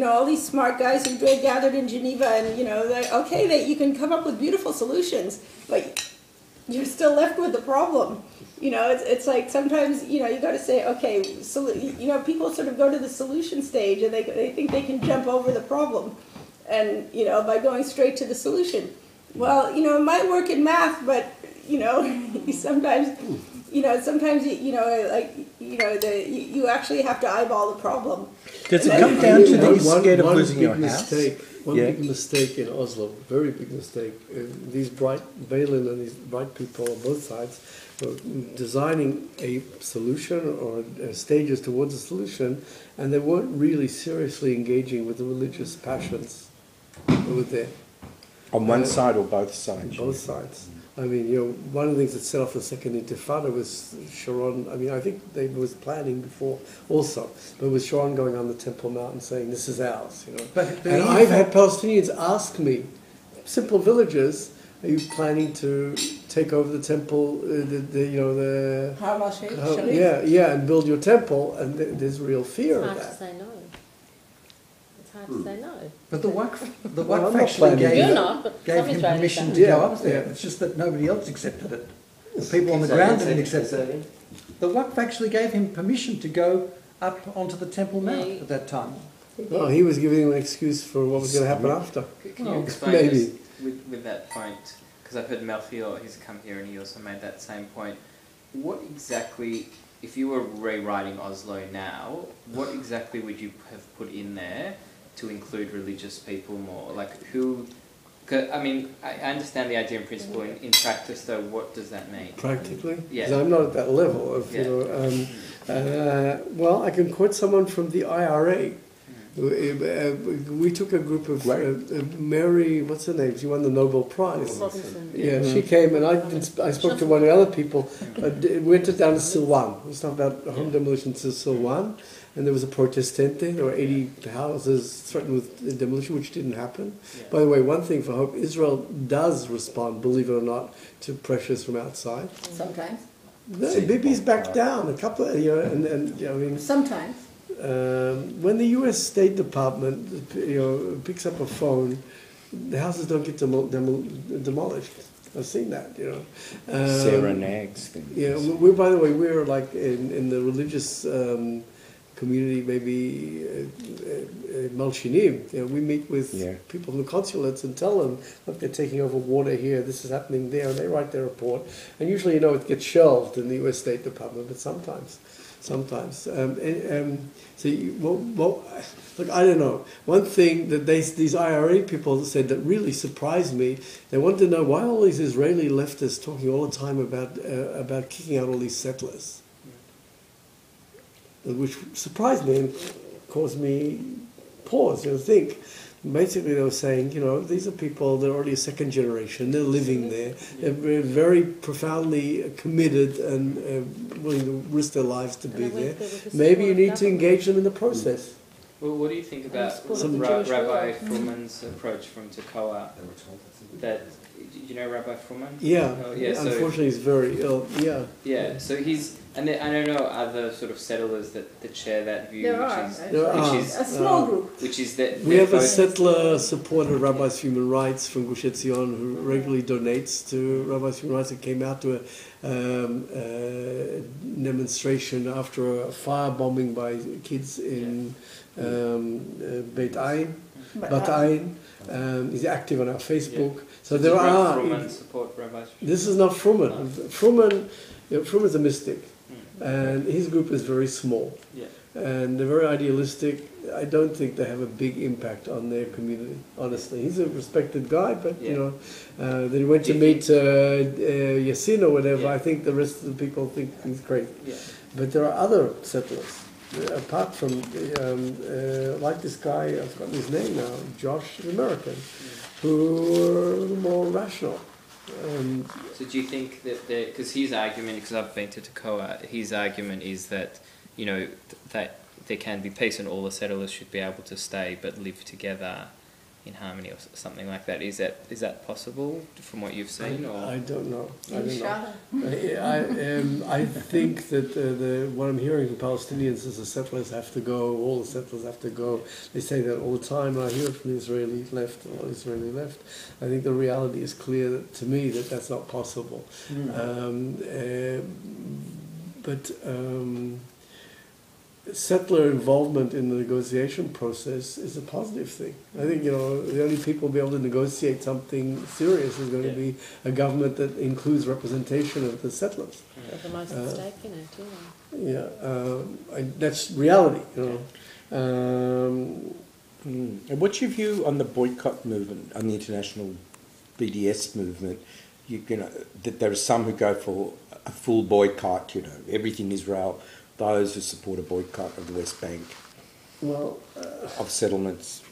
all these smart guys who gathered in Geneva, and you can come up with beautiful solutions, but you're still left with the problem. It's like sometimes you got to say, okay, so people sort of go to the solution stage and they think they can jump over the problem, and by going straight to the solution. Well, it might work in math, but sometimes you actually have to eyeball the problem. Does it come down to that you're scared of losing your house? One big mistake in Oslo, very big mistake. These bright Balin and these bright people on both sides were designing a solution or stages towards a solution, and they weren't really seriously engaging with the religious passions that were there. On one side or both sides? Both sides. I mean, one of the things that set off the second Intifada was Sharon. I mean, I think they was planning before also, but it was Sharon going on the Temple Mount and saying, "This is ours." And I've had Palestinians ask me, simple villagers, "Are you planning to take over the temple? And build your temple?" And there's real fear of that. It's hard to say no. It's hard to say no. But the Waqf actually gave him permission to go up there. It's just that nobody else accepted it. The people on the ground didn't accept it. The Waqf actually gave him permission to go up onto the Temple Mount at that time. Well, he was giving him an excuse for what was going to happen after. Can you explain this with that point? Because I've heard Melchior, he's come here and he also made that same point. What exactly, if you were rewriting Oslo now, what exactly would you have put in there to include religious people more? Like who, I mean, I understand the idea in principle. In practice though, what does that mean? Practically? Yeah. Because I'm not at that level of, well, I can quote someone from the IRA. We took a group of Mary, what's her name? She won the Nobel Prize. Robinson. Yeah, she came and I spoke to one of the other people. We went down to Silwan. We was talking about home demolition to Silwan, and there was a protest tent there. There were 80 houses threatened with demolition, which didn't happen. Yeah. By the way, one thing for Hope, Israel does respond, believe it or not, to pressures from outside. Sometimes. No, Bibi's backed down a couple of, I mean... Sometimes. When the U.S. State Department, picks up a phone, the houses don't get demolished. I've seen that, Sarah Nags thing. Yeah, by the way, we're like in the religious community, maybe Malshinim. We meet with people from the consulates and tell them, look, they're taking over water here, this is happening there, and they write their report. And usually, it gets shelved in the U.S. State Department, but sometimes. Look, I don't know. One thing that these IRA people said that really surprised me, they wanted to know why all these Israeli leftists talking all the time about kicking out all these settlers, which surprised me and caused me pause, think. Basically, they were saying, these are people, they're already a second generation, they're living there, they're very profoundly committed and willing to risk their lives to be there. Maybe you need to engage them in the process. Well, what do you think about Rabbi Fruman's approach from Tekoa? Do you know Rabbi Fruman? Yeah, So unfortunately he's very ill, Yeah, so and I don't know other sort of settlers that share that view, There is a small group. Which is that we have a settler supporter, Rabbis Human Rights from Gush Etzion, who regularly donates to Rabbis Human Rights. It came out to a demonstration after a firebombing by kids in Beit Ain. He's active on our Facebook. Yeah. So there are. Support rabbis. This is not Fruman. Fruman is a mystic, and his group is very small, and they're very idealistic. I don't think they have a big impact on their community. Honestly, he's a respected guy, but then he went to meet Yassin or whatever. I think the rest of the people think he's great. Yeah. But there are other settlers. Apart from, like this guy, I've forgotten his name now, Josh, an American, who are more rational. So do you think that, because his argument, because I've been to Tekoa, his argument is that, that there can be peace and all the settlers should be able to stay but live together in harmony or something like that. Is that possible from what you've seen? I don't know. Inshallah. I think that what I'm hearing from Palestinians is the settlers have to go, all the settlers have to go. They say that all the time, and I hear it from the Israeli left. I think the reality is clear to me that that's not possible. But settler involvement in the negotiation process is a positive thing. I think, the only people who will be able to negotiate something serious is going to be a government that includes representation of the settlers. Have the most stake in it, That's reality, And what's your view on the boycott movement, on the international BDS movement? That there are some who go for a full boycott, everything Israel, those who support a boycott of the West Bank, of settlements.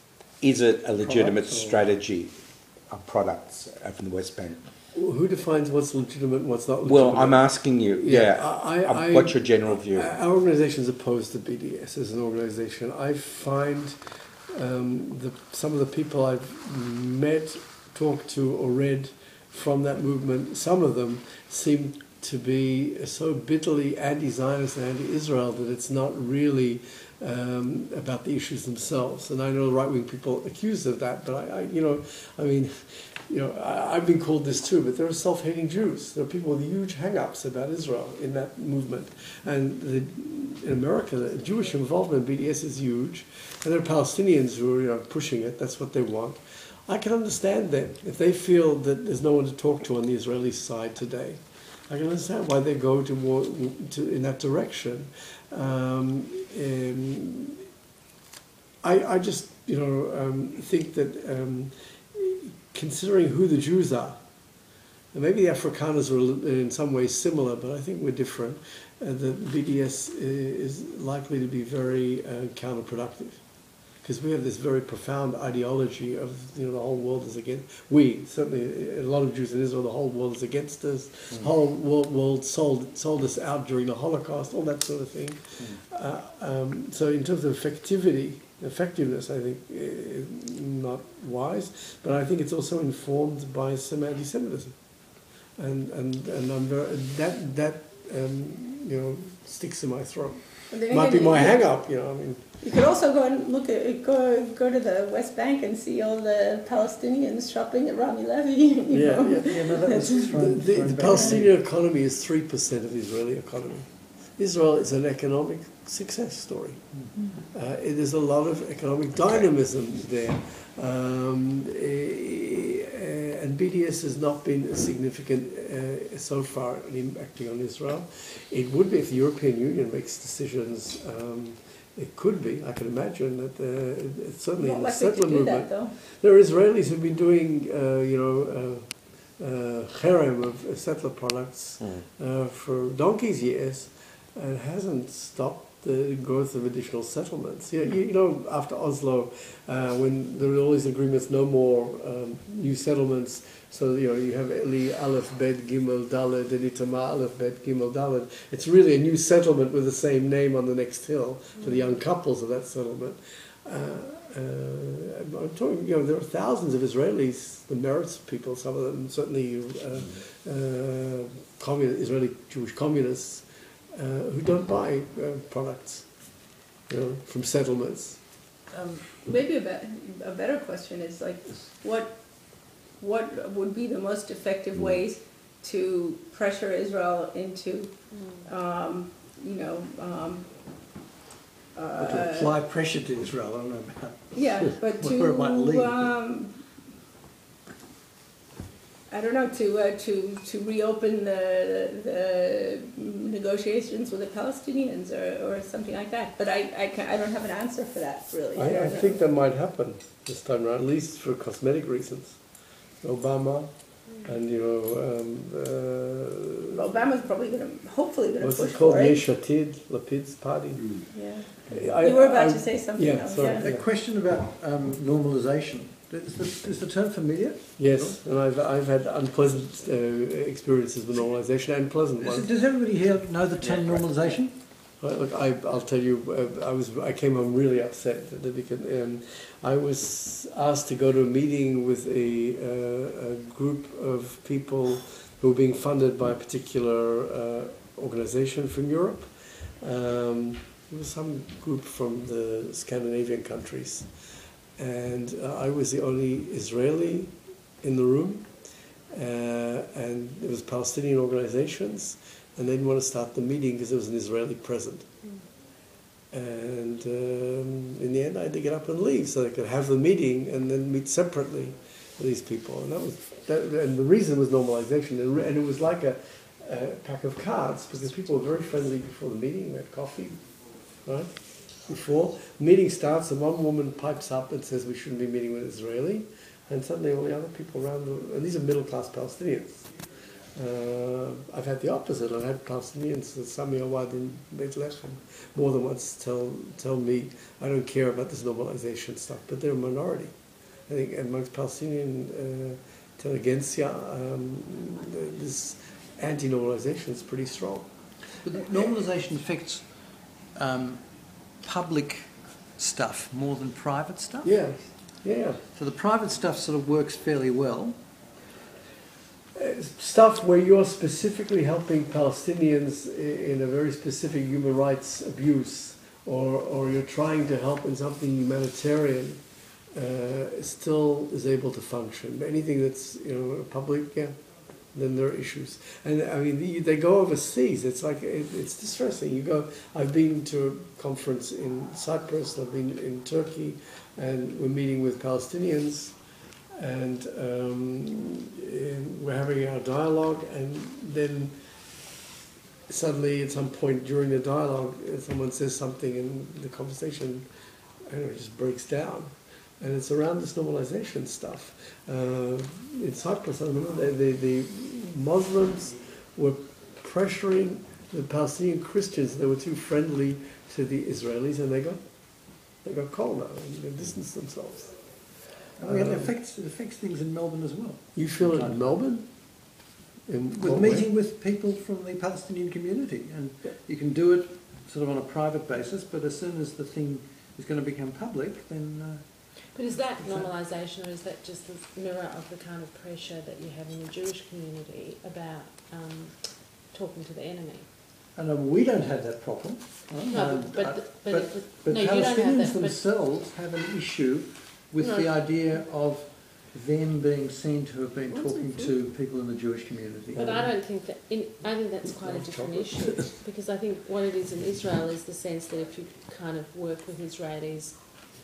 Is it a legitimate strategy of products from the West Bank? Who defines what's legitimate and what's not legitimate? Well, I'm asking you, what's your general view? Our organisation is opposed to BDS as an organisation. I find some of the people I've met, talked to or read from that movement, some of them seem to be so bitterly anti-Zionist and anti-Israel that it's not really about the issues themselves. And I know right-wing people accused of that, but I've been called this too, but there are self-hating Jews. There are people with huge hang-ups about Israel in that movement. And in America, the Jewish involvement in BDS is huge. And there are Palestinians who are pushing it. That's what they want. I can understand them. If they feel that there's no one to talk to on the Israeli side today, I can understand why they go in that direction. I just, think that considering who the Jews are, and maybe the Afrikaners are in some ways similar, but I think we're different. The BDS is likely to be very counterproductive, because we have this very profound ideology of the whole world is against. Certainly a lot of Jews in Israel, the whole world is against us. The whole world sold us out during the Holocaust, all that sort of thing. So in terms of effectiveness, I think not wise, but I think it's also informed by some anti-Semitism, and I'm very, that sticks in my throat. Might be my hang-up, You could also go and go to the West Bank and see all the Palestinians shopping at Rami Levy. The Palestinian economy is 3% of the Israeli economy. Israel is an economic success story. There's a lot of economic dynamism there. And BDS has not been significant so far in impacting on Israel. It would be if the European Union makes decisions. It could be. I can imagine that certainly in the settler movement, there are Israelis who've been doing, cherem of settler products for donkey's years, and hasn't stopped the growth of additional settlements. After Oslo, when there were all these agreements, no more new settlements. So you have Eli Aleph Bet Gimel Daled and Itamar Aleph Bet Gimel Daled. It's really a new settlement with the same name on the next hill for the young couples of that settlement. I'm talking, there are thousands of Israelis, the Meretz people, some of them certainly Israeli Jewish communists, who don't buy products, from settlements. Maybe a better question is what would be the most effective ways to pressure Israel into, to apply pressure to Israel. I don't know about but where it might lead. I don't know, to reopen the negotiations with the Palestinians or something like that. But I don't have an answer for that, really. I think that might happen this time around, at least for cosmetic reasons. Obama and, Obama's probably hopefully going to push for it. What's it called? Yesh Atid, Lapid's party. Yeah. You were about to say something else. Sorry. A question about normalization. Is the term familiar? Yes, and I've had unpleasant experiences with normalization and pleasant ones. Does everybody here know the term normalization? Well, look, I'll tell you, I came home really upset because I was asked to go to a meeting with a group of people who were being funded by a particular organization from Europe. It was some group from the Scandinavian countries, and I was the only Israeli in the room, and it was Palestinian organizations, and they didn't want to start the meeting because there was an Israeli present. And in the end, I had to get up and leave so they could have the meeting and then meet separately with these people. And and the reason was normalization, and it was like a pack of cards because people were very friendly before the meeting. We had coffee, right? Before the meeting starts, and one woman pipes up and says we shouldn't be meeting with Israeli, and suddenly all the other people around and these are middle-class Palestinians. I've had the opposite. I've had Palestinians, Sami Awad in Beit Lechem, more than once tell me I don't care about this normalization stuff, but they're a minority. I think amongst Palestinian intelligentsia, this anti-normalization is pretty strong. But normalization affects public stuff more than private stuff? Yeah, yeah. So the private stuff sort of works fairly well. Stuff where you're specifically helping Palestinians in a very specific human rights abuse, or you're trying to help in something humanitarian, still is able to function. But anything that's public, yeah, then there are issues. And I mean, they go overseas. It's like it's distressing. You go. I've been to a conference in Cyprus. I've been in Turkey, and we're meeting with Palestinians. And we're having our dialogue, and then suddenly at some point during the dialogue, someone says something in the conversation, and it just breaks down. And it's around this normalization stuff. In Cyprus, I remember the Muslims were pressuring the Palestinian Christians. They were too friendly to the Israelis, and they got colder and they distanced themselves. It affects things in Melbourne as well. You feel it in Melbourne? With meeting with people from the Palestinian community, and you can do it sort of on a private basis, but as soon as the thing is going to become public, then... But is that normalisation, or is that just the mirror of the kind of pressure that you have in the Jewish community about talking to the enemy? And we don't have that problem. No, but no, Palestinians you don't have that, themselves have an issue with the idea of them being seen to have been talking to people in the Jewish community. But I don't think that. I think that's quite a different issue, because I think what it is in Israel is the sense that if you kind of work with Israelis,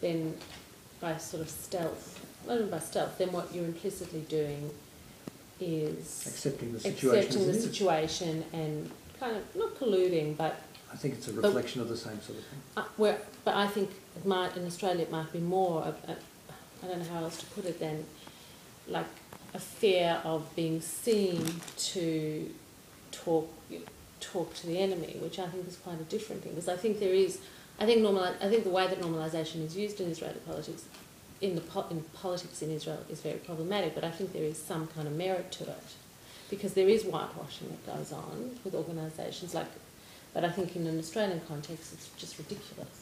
then by sort of stealth, not even by stealth, then what you're implicitly doing is accepting the situation and kind of not colluding, but I think it's a reflection of the same sort of thing. But I think in Australia it might be more of I don't know how else to put it than like a fear of being seen to talk to the enemy, which I think is quite a different thing. Because I think I think the way that normalisation is used in Israeli politics, in politics in Israel, is very problematic. But I think there is some kind of merit to it, because there is whitewashing that goes on with organisations like. But I think in an Australian context, it's just ridiculous.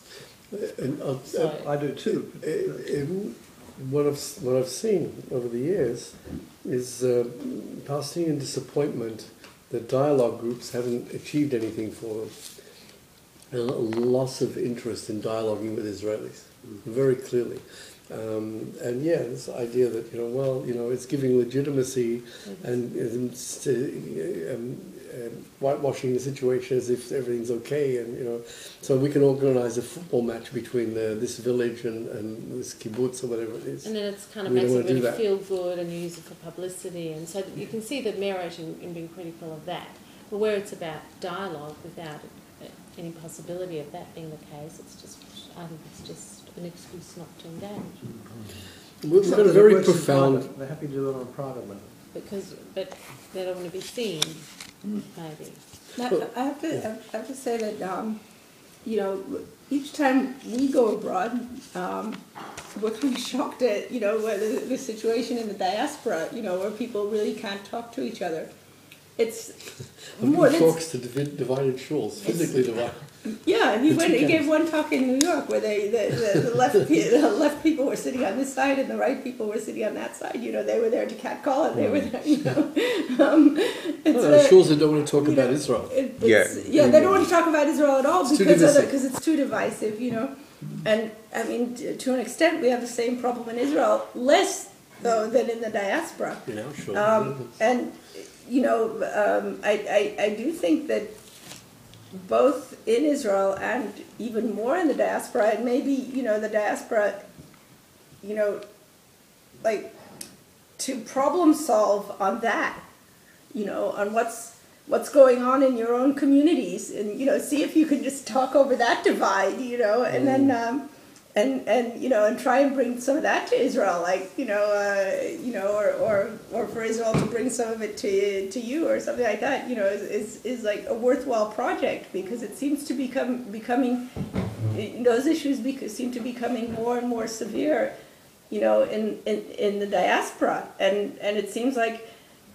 I do too. What I've seen over the years is Palestinian disappointment that dialogue groups haven't achieved anything for them. A loss of interest in dialoguing with Israelis, very clearly. And yeah, this idea that it's giving legitimacy and whitewashing the situation as if everything's okay, and so we can organise a football match between this village and this kibbutz or whatever it is. And then it's kind of makes it really feel good, and you use it for publicity, and so you can see the merit in being critical of that. But where it's about dialogue without any possibility of that being the case, I think it's just an excuse not to engage. We've got a very profound. They're happy to do it on a private level. But they don't want to be seen, maybe. I have to say that each time we go abroad, we're kind of shocked at the situation in the diaspora, where people really can't talk to each other. It's more talks to divided shores, physically divided. Yeah, and he gave one talk in New York where the left people were sitting on this side and the right people were sitting on that side. You know, they were there to catcall it. They were there, you know. Shulz don't want to talk about Israel. They don't want to talk about Israel at all because it's too divisive, you know. And I mean, to an extent, we have the same problem in Israel, less though than in the diaspora. Yeah, sure. And you know, I do think that both in Israel and even more in the diaspora, and maybe, you know, the diaspora, you know, like to problem solve on that, you know, on what's going on in your own communities, and, you know, see if you can just talk over that divide, you know, and then and you know, and try and bring some of that to Israel, like, you know, or for Israel to bring some of it to you or something like that, you know, is like a worthwhile project, because it seems to becoming those issues seem to be becoming more and more severe, you know, in the diaspora, and it seems like,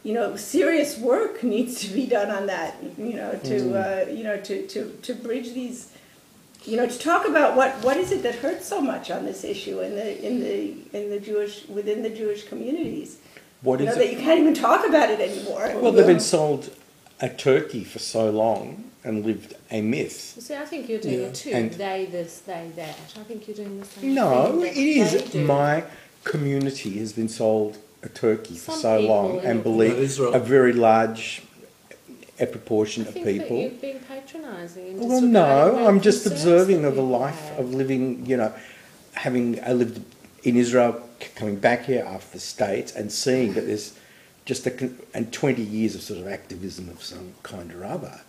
you know, serious work needs to be done on that, you know, to bridge these. You know, to talk about what is it that hurts so much on this issue within the Jewish communities. What is it? That you can't even talk about it anymore. Well, they've been sold a turkey for so long and lived a myth. See, I think you're doing it too. And they this, they that. I think you're doing the same thing. No, it is. My community has been sold a turkey for so long and believe a very large a proportion of people. You've been patronising. Well, no, I'm just observing of a life of living, you know, I lived in Israel, coming back here after the States and seeing that there's just and 20 years of sort of activism of some kind or other.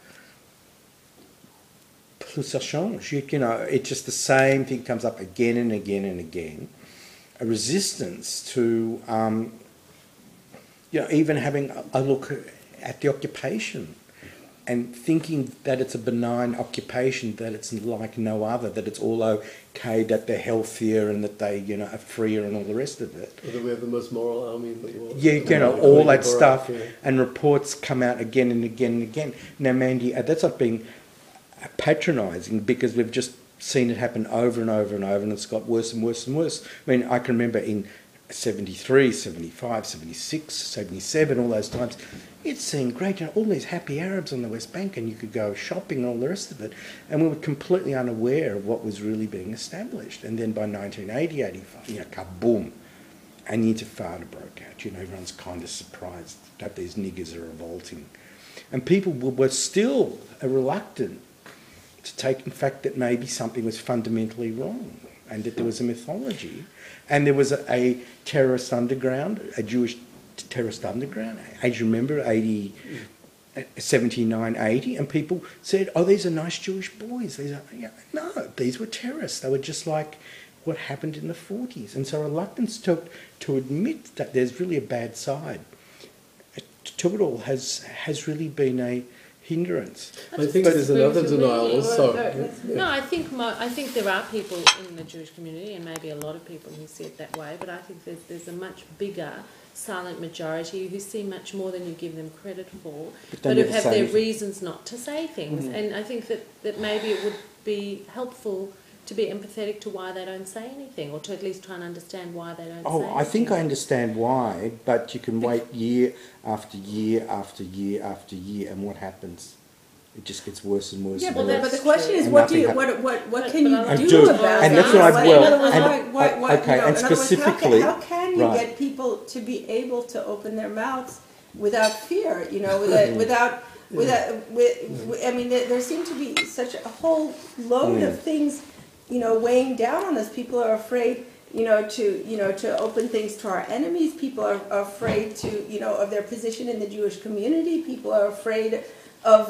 Plus ça change, you know, it's just the same thing comes up again and again and again. A resistance to, you know, even having a look at the occupation and thinking that it's a benign occupation, that it's like no other, that it's all okay, that they're healthier and that they, you know, are freer and all the rest of it. Or that we have the most moral army in the world. Yeah, you know, all that stuff, and reports come out again and again and again. Now, Mandy, that's not being patronising, because we've just seen it happen over and over and over, and it's got worse and worse and worse. I mean, I can remember in 73, 75, 76, 77, all those times, it seemed great, you know, all these happy Arabs on the West Bank, and you could go shopping and all the rest of it, and we were completely unaware of what was really being established. And then by 1980, 85, you know, kaboom, an intifada broke out. You know, everyone's kind of surprised that these niggers are revolting. And people were still reluctant to take in fact that maybe something was fundamentally wrong, and that there was a mythology, and there was a terrorist underground, a Jewish terrorist underground, as you remember, 79, 80, and people said, oh, these are nice Jewish boys. These are, you know, no, these were terrorists. They were just like what happened in the 40s. And so reluctance to admit that there's really a bad side to it all has really been a hindrance. I think there's another denial also. No, I think there are people in the Jewish community, and maybe a lot of people who see it that way, but I think there's a much bigger silent majority who see much more than you give them credit for, but who have their reasons not to say things. Mm-hmm. And I think that maybe it would be helpful to be empathetic to why they don't say anything, or to at least try and understand why they don't say anything. I think I understand why, but you can wait year after year after year after year, and what happens? It just gets worse and worse. Yeah, and worse. But the question is, what can you do about and that? that's what I will. Okay, and specifically, how can you get people to be able to open their mouths without fear? You know, I mean, there seem to be such a whole load of things, you know, weighing down on us. People are afraid, to open things to our enemies. People are afraid of their position in the Jewish community. People are afraid of,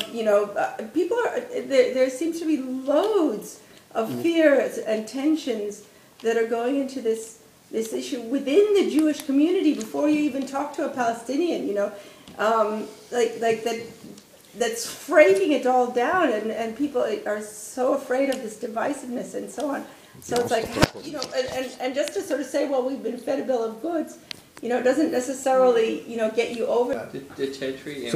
there seems to be loads of fears and tensions that are going into this issue within the Jewish community before you even talk to a Palestinian, that's freighting it all down, and people are so afraid of this divisiveness and so on. So it's like, and just to sort of say, well, we've been fed a bill of goods, doesn't necessarily, get you over. The territory